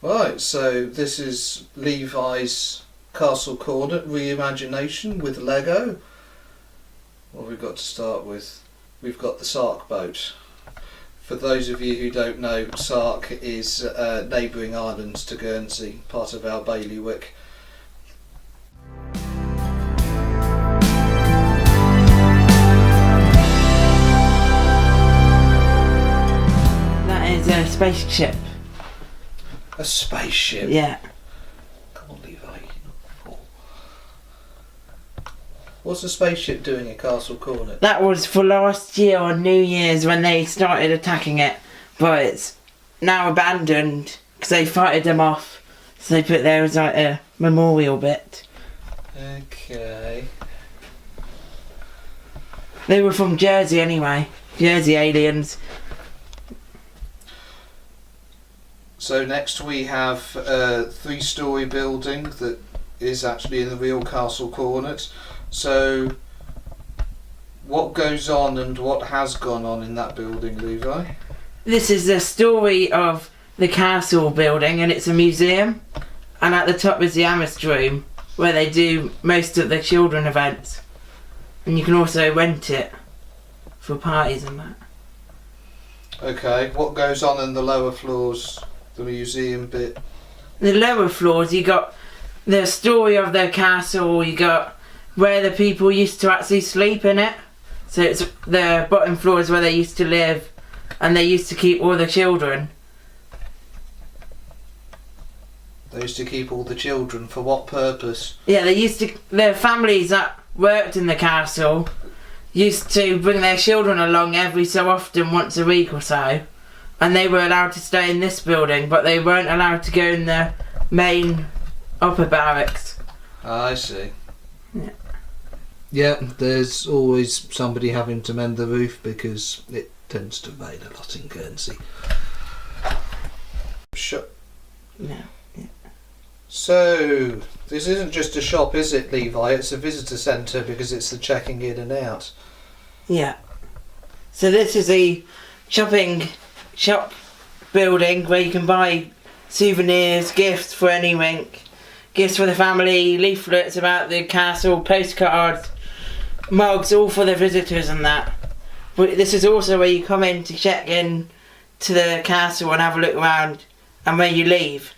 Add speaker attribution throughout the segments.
Speaker 1: Right, so this is Levi's Castle Cornet Reimagination with Lego. What we've got to start with, we've got the Sark Boat. For those of you who don't know, Sark is neighbouring islands to Guernsey, part of our bailiwick.
Speaker 2: That is a spaceship.
Speaker 1: A spaceship?
Speaker 2: Yeah.
Speaker 1: Come on, Levi. What's a spaceship doing at Castle Cornet?
Speaker 2: That was for last year on New Year's when they started attacking it, but it's now abandoned because they fighted them off. So they put there as like a memorial bit.
Speaker 1: Okay.
Speaker 2: They were from Jersey anyway. Jersey aliens.
Speaker 1: So next we have a 3-storey building that is actually in the real Castle Cornet. So what goes on and what has gone on in that building, Levi?
Speaker 2: This is the story of the castle building, and it's a museum. And at the top is the Amherst room, where they do most of the children events. And you can also rent it for parties and that.
Speaker 1: Okay, what goes on in the lower floors? The museum bit.
Speaker 2: The lower floors, you got the story of the castle, you got where the people used to actually sleep in it. So it's the bottom floors where they used to live, and they used to keep all the children.
Speaker 1: They used to keep all the children for what purpose?
Speaker 2: Yeah, the families that worked in the castle used to bring their children along every so often, once a week or so. And they were allowed to stay in this building, but they weren't allowed to go in the main upper barracks.
Speaker 1: I see.
Speaker 2: Yeah.
Speaker 1: Yeah, there's always somebody having to mend the roof because it tends to rain a lot in Guernsey.
Speaker 2: No. Yeah.
Speaker 1: So, this isn't just a shop, is it, Levi? It's a visitor centre because it's the checking in and out.
Speaker 2: Yeah. So this is a shop building where you can buy souvenirs, gifts for anything, gifts for the family, leaflets about the castle, postcards, mugs, all for the visitors and that. But this is also where you come in to check in to the castle and have a look around, and where you leave.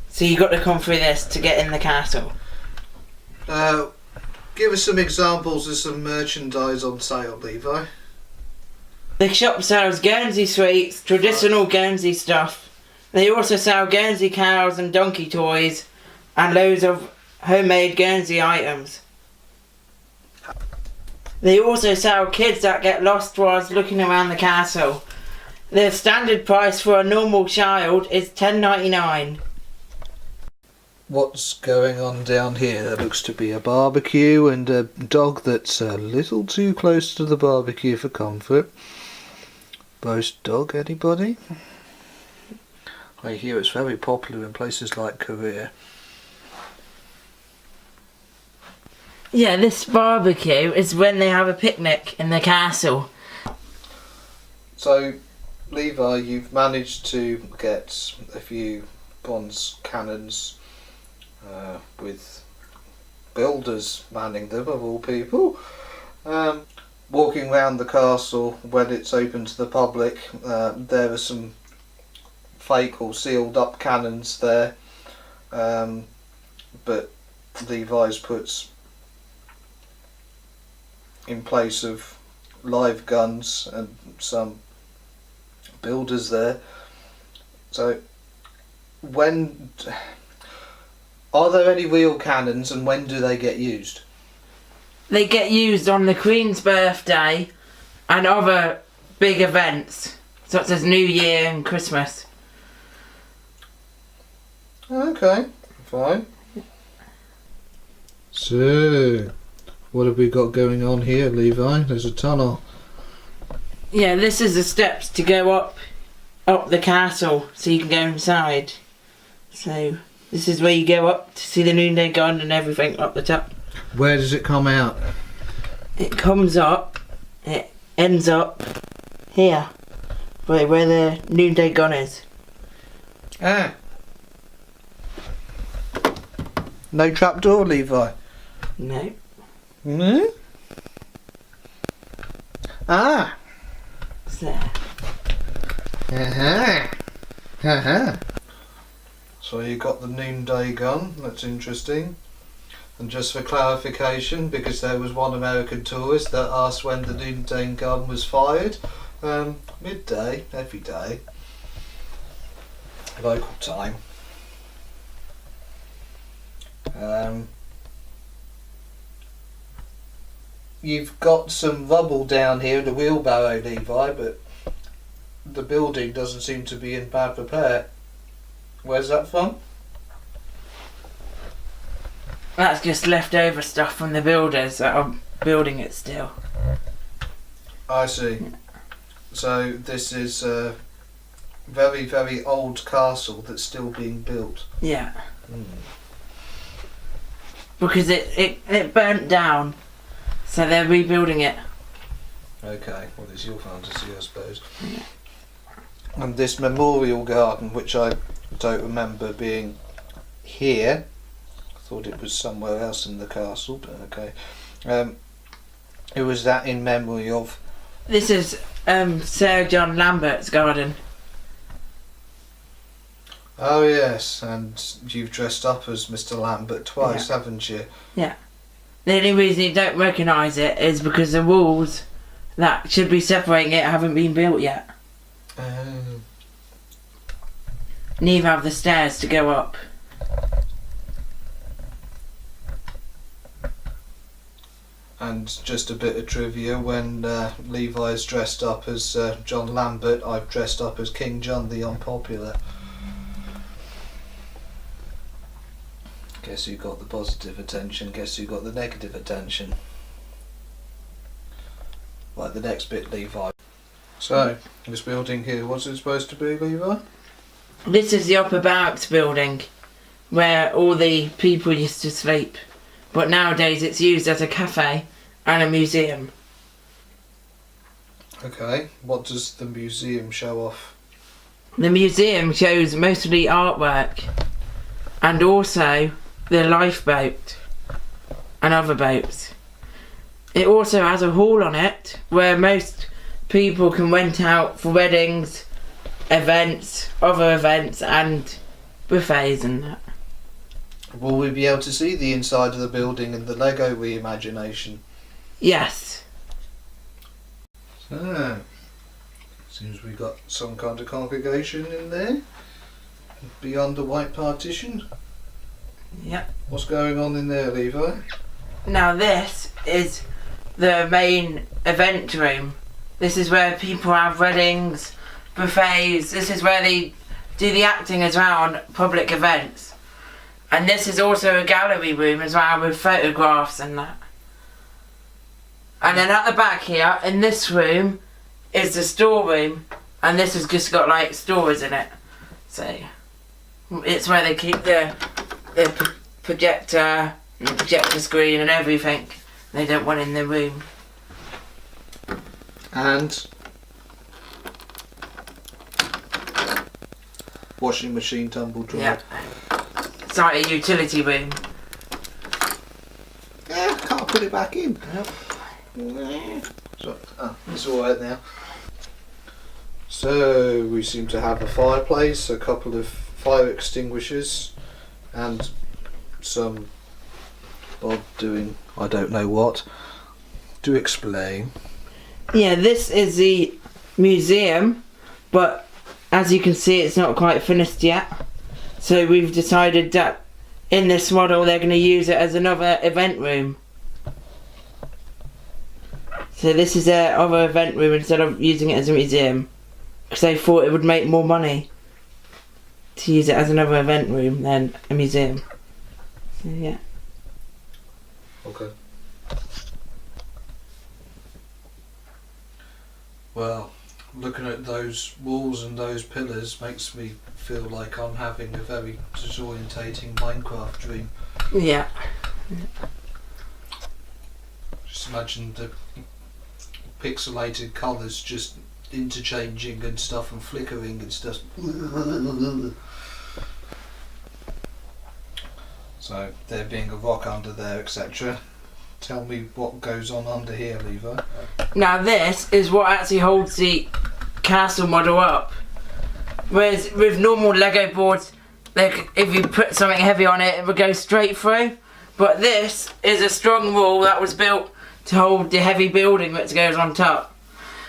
Speaker 2: So you got to come through this to get in the castle.
Speaker 1: Give us some examples of some merchandise on sale, Levi.
Speaker 2: The shop sells Guernsey sweets, traditional Guernsey stuff. They also sell Guernsey cows and donkey toys, and loads of homemade Guernsey items. They also sell kids that get lost whilst looking around the castle. The standard price for a normal child is $10.99.
Speaker 1: What's going on down here? There looks to be a barbecue and a dog that's a little too close to the barbecue for comfort. Roast dog, anybody? I hear it's very popular in places like Korea.
Speaker 2: Yeah, this barbecue is when they have a picnic in the castle.
Speaker 1: So, Levi, you've managed to get a few bronze cannons with builders manning them, of all people. Walking around the castle when it's open to the public, there are some fake or sealed up cannons there, but Levi's puts in place of live guns and some builders there. So when are there any real cannons, and when do they get used?
Speaker 2: They get used on the Queen's birthday and other big events such as New Year and Christmas.
Speaker 1: Okay, fine. So, what have we got going on here, Levi? There's a tunnel.
Speaker 2: Yeah, this is the steps to go up the castle so you can go inside. So this is where you go up to see the noonday garden and everything up the top.
Speaker 1: Where does it come out?
Speaker 2: it comes up, it ends up here, where the noonday gun is.
Speaker 1: Ah. No trapdoor, Levi?
Speaker 2: No.
Speaker 1: No? Ah.
Speaker 2: It's there.
Speaker 1: So you got the noonday gun, that's interesting. And just for clarification, because there was one American tourist that asked when the noonday gun was fired, midday, every day, local time. You've got some rubble down here in the wheelbarrow, Levi, but the building doesn't seem to be in bad repair. Where's that from?
Speaker 2: That's just leftover stuff from the builders that are building it still.
Speaker 1: I see. So this is a very, very old castle that's still being built.
Speaker 2: Yeah. Because it burnt down, so they're rebuilding it.
Speaker 1: Okay, well it's your fantasy, I suppose. And this memorial garden, which I don't remember being here. I thought it was somewhere else in the castle, but okay. It was that in memory of...
Speaker 2: This is Sir John Lambert's garden.
Speaker 1: Oh yes, and you've dressed up as Mr. Lambert twice, haven't you?
Speaker 2: Yeah. The only reason you don't recognise it is because the walls that should be separating it haven't been built yet. Neither have the stairs to go up.
Speaker 1: And just a bit of trivia, when Levi's dressed up as John Lambert, I've dressed up as King John the Unpopular. Guess who got the positive attention, guess who got the negative attention. Right, the next bit, Levi. So, this building here, what's it supposed to be, Levi?
Speaker 2: This is the upper barracks building where all the people used to sleep, but nowadays it's used as a cafe and a museum.
Speaker 1: Okay, what does the museum show off?
Speaker 2: The museum shows mostly artwork and also the lifeboat and other boats. It also has a hall on it where most people can rent out for weddings, events, other events and buffets and that.
Speaker 1: Will we be able to see the inside of the building in the Lego Reimagination?
Speaker 2: Yes.
Speaker 1: So, seems we got some kind of congregation in there, beyond the white partition.
Speaker 2: Yep.
Speaker 1: What's going on in there, Levi?
Speaker 2: Now this is the main event room. This is where people have weddings, buffets. This is where they do the acting as well on public events. And this is also a gallery room as well with photographs and that. And then at the back here, in this room, is the storeroom. And this has just got like stores in it. So it's where they keep the projector and the projector screen and everything they don't want in the room.
Speaker 1: And washing machine, tumble dryer.
Speaker 2: Yeah. It's like a utility room.
Speaker 1: Yeah, can't put it back in.
Speaker 2: Nope.
Speaker 1: So, it's alright now. So we seem to have a fireplace, a couple of fire extinguishers, and some Bob doing I don't know what. Do explain.
Speaker 2: Yeah, this is the museum, but as you can see it's not quite finished yet. So we've decided that in this model they're going to use it as another event room. So this is their other event room instead of using it as a museum. Because they thought it would make more money to use it as another event room than a museum. So yeah.
Speaker 1: Okay. Well, looking at those walls and those pillars makes me feel like I'm having a very disorientating Minecraft dream.
Speaker 2: Yeah.
Speaker 1: Just just imagine the pixelated colours just interchanging and stuff and flickering and stuff. So there being a rock under there, etc. Tell me what goes on under here, Levi.
Speaker 2: Now this is what actually holds the castle model up. Whereas with normal Lego boards, like if you put something heavy on it, it would go straight through. But this is a strong wall that was built to hold the heavy building that goes on top.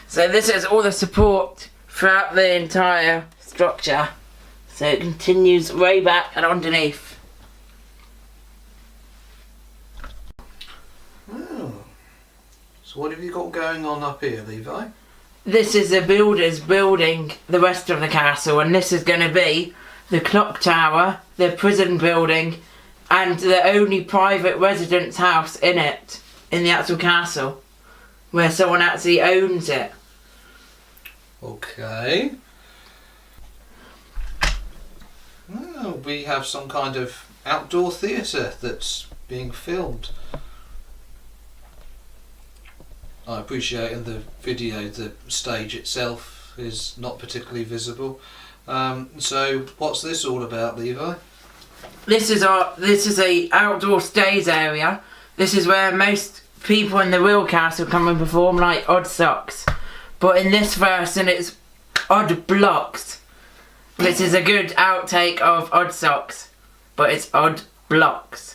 Speaker 2: So this is all the support throughout the entire structure. So it continues way back and underneath.
Speaker 1: Oh. So what have you got going on up here, Levi?
Speaker 2: This is the builders building the rest of the castle, and this is going to be the clock tower, the prison building, and the only private residence house in it, in the actual castle, where someone actually owns it.
Speaker 1: Okay. Well, we have some kind of outdoor theatre that's being filmed. I appreciate in the video the stage itself is not particularly visible. So what's this all about, Levi?
Speaker 2: This is a outdoor stage area. This is where most people in the real castle come and perform, like Odd Socks. But in this version it's Odd Blocks. This is a good outtake of Odd Socks, but it's Odd Blocks.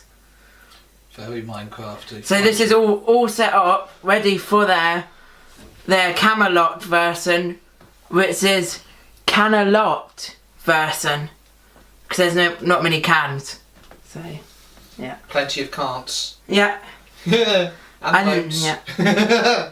Speaker 1: Very Minecrafty.
Speaker 2: So this is all set up, ready for their Camelot version, which is Canalot version, because there's not many cans. So, yeah.
Speaker 1: Plenty of can'ts.
Speaker 2: Yeah.
Speaker 1: and
Speaker 2: And,
Speaker 1: boats.
Speaker 2: yeah.